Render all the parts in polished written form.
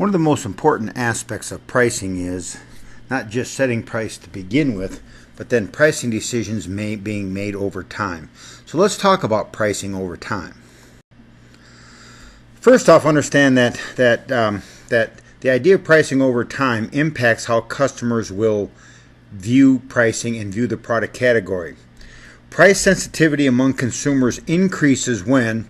One of the most important aspects of pricing is not just setting price to begin with, but then pricing decisions being made over time. So let's talk about pricing over time. First off, understand that the idea of pricing over time impacts how customers will view pricing and view the product category. Price sensitivity among consumers increases when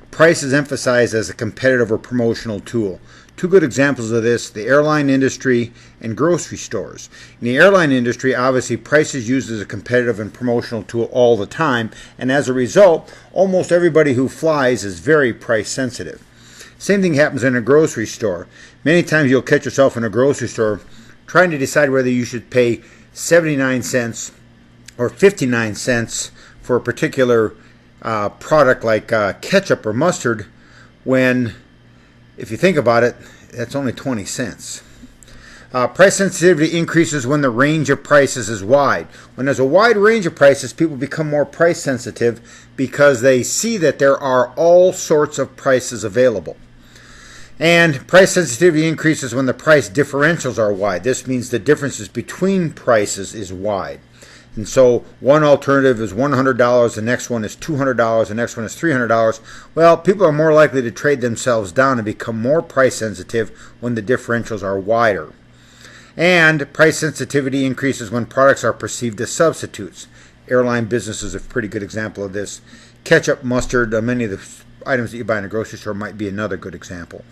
price is emphasized as a competitive or promotional tool. Two good examples of this, the airline industry and grocery stores. In the airline industry, obviously, price is used as a competitive and promotional tool all the time, and as a result, almost everybody who flies is very price sensitive. Same thing happens in a grocery store. Many times you'll catch yourself in a grocery store trying to decide whether you should pay 79 cents or 59 cents for a particular product like ketchup or mustard, when if you think about it, that's only 20 cents. Price sensitivity increases when the range of prices is wide. When there's a wide range of prices, people become more price sensitive because they see that there are all sorts of prices available. And price sensitivity increases when the price differentials are wide. This means the differences between prices is wide. And so one alternative is $100, the next one is $200, the next one is $300. Well, people are more likely to trade themselves down and become more price sensitive when the differentials are wider. And price sensitivity increases when products are perceived as substitutes. Airline business is a pretty good example of this. Ketchup, mustard, many of the items that you buy in a grocery store might be another good example.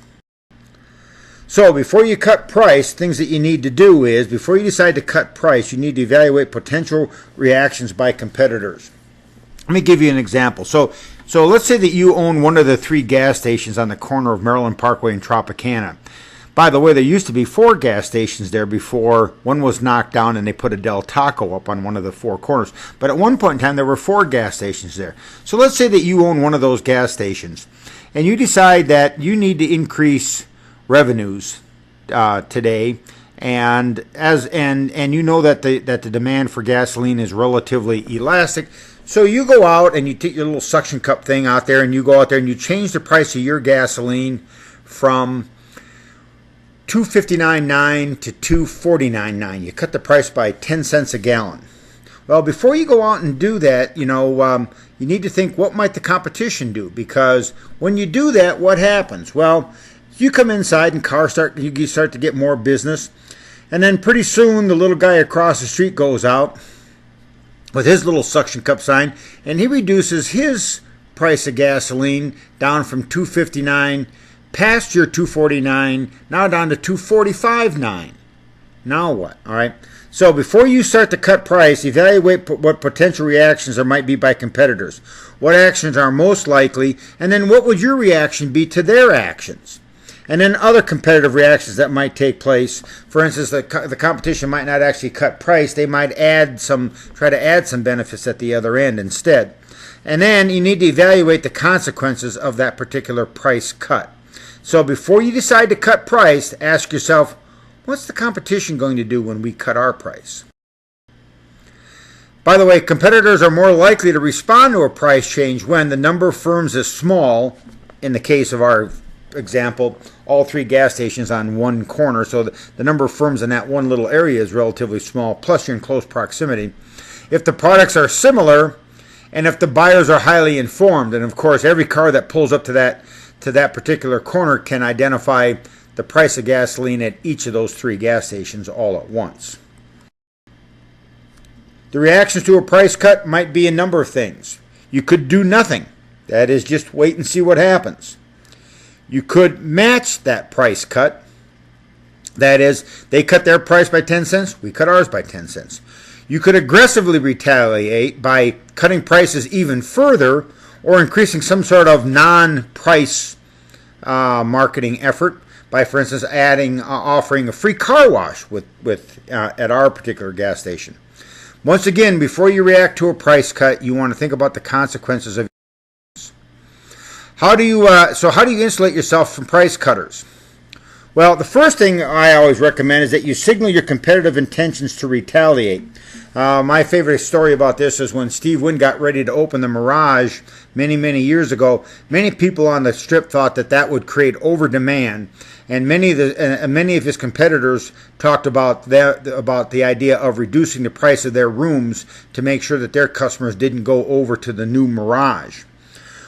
So before you cut price, things that you need to do is, before you decide to cut price, you need to evaluate potential reactions by competitors. Let me give you an example. So let's say that you own one of the 3 gas stations on the corner of Maryland Parkway and Tropicana. By the way, there used to be 4 gas stations there before one was knocked down and they put a Del Taco up on one of the 4 corners. But at one point in time, there were 4 gas stations there. So let's say that you own one of those gas stations and you decide that you need to increase revenues today, and you know that the demand for gasoline is relatively elastic, so you go out and you take your little suction cup thing out there and you go out there and you change the price of your gasoline from $2.59.9 to $2.49.9. You cut the price by 10 cents a gallon. Well, before you go out and do that, you need to think, what might the competition do? Because when you do that, what happens? Well, you come inside and you start to get more business, and then pretty soon the little guy across the street goes out with his little suction cup sign and he reduces his price of gasoline down from $2.59 past your $2.49, now down to $2.45.9. Now what? All right. So before you start to cut price, evaluate what potential reactions there might be by competitors. What actions are most likely, and then what would your reaction be to their actions? And then other competitive reactions that might take place. For instance, the competition might not actually cut price. They might try to add some benefits at the other end instead. And then you need to evaluate the consequences of that particular price cut. So before you decide to cut price, ask yourself, what's the competition going to do when we cut our price? By the way, competitors are more likely to respond to a price change when the number of firms is small. In the case of our example, all 3 gas stations on one corner, so the number of firms in that one little area is relatively small, plus you're in close proximity. If the products are similar, and if the buyers are highly informed, and of course every car that pulls up to that particular corner can identify the price of gasoline at each of those 3 gas stations all at once. The reactions to a price cut might be a number of things. You could do nothing. That is, just wait and see what happens. You could match that price cut. That is, they cut their price by 10 cents, we cut ours by 10 cents. You could aggressively retaliate by cutting prices even further or increasing some sort of non-price marketing effort by, for instance, offering a free car wash at our particular gas station. Once again, before you react to a price cut, you want to think about the consequences of. How do you insulate yourself from price cutters? Well, the first thing I always recommend is that you signal your competitive intentions to retaliate. My favorite story about this is when Steve Wynn got ready to open the Mirage many years ago. Many people on the strip thought that that would create over demand, and many of his competitors talked about the idea of reducing the price of their rooms to make sure that their customers didn't go over to the new Mirage.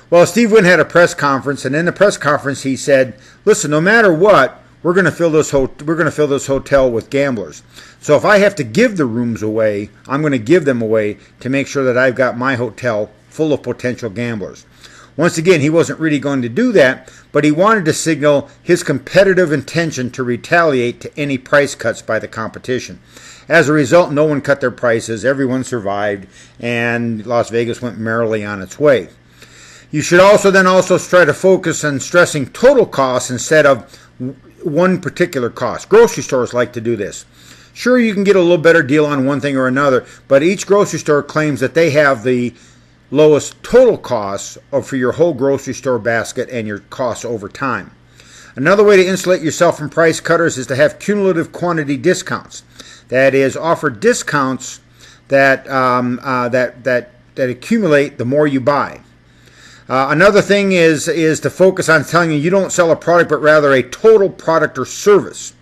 Well, Steve Wynn had a press conference, and in the press conference he said, "Listen, no matter what, we're going to fill this hotel with gamblers. So if I have to give the rooms away, I'm going to give them away to make sure that I've got my hotel full of potential gamblers." Once again, he wasn't really going to do that, but he wanted to signal his competitive intention to retaliate to any price cuts by the competition. As a result, no one cut their prices, everyone survived, and Las Vegas went merrily on its way. You should also try to focus on stressing total costs instead of one particular cost. Grocery stores like to do this. Sure, you can get a little better deal on one thing or another, but each grocery store claims that they have the lowest total costs for your whole grocery store basket and your costs over time. Another way to insulate yourself from price cutters is to have cumulative quantity discounts. That is, offer discounts that accumulate the more you buy. Another thing is to focus on telling you don't sell a product, but rather a total product or service.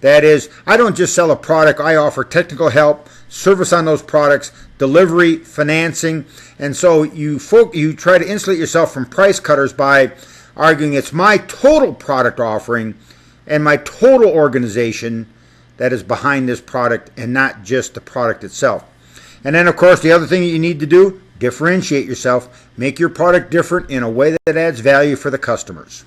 That is, I don't just sell a product, I offer technical help, service on those products, delivery, financing, and so you try to insulate yourself from price cutters by arguing it's my total product offering and my total organization that is behind this product and not just the product itself. And then, of course, the other thing that you need to do, differentiate yourself. Make your product different in a way that adds value for the customers.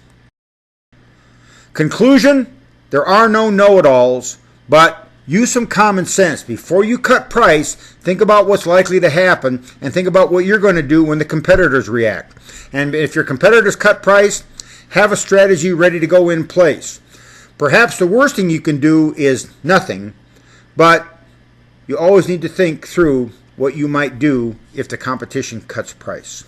Conclusion, there are no know-it-alls, but use some common sense. Before you cut price, think about what's likely to happen and think about what you're going to do when the competitors react. And if your competitors cut price, have a strategy ready to go in place. Perhaps the worst thing you can do is nothing, but you always need to think through what you might do if the competition cuts price.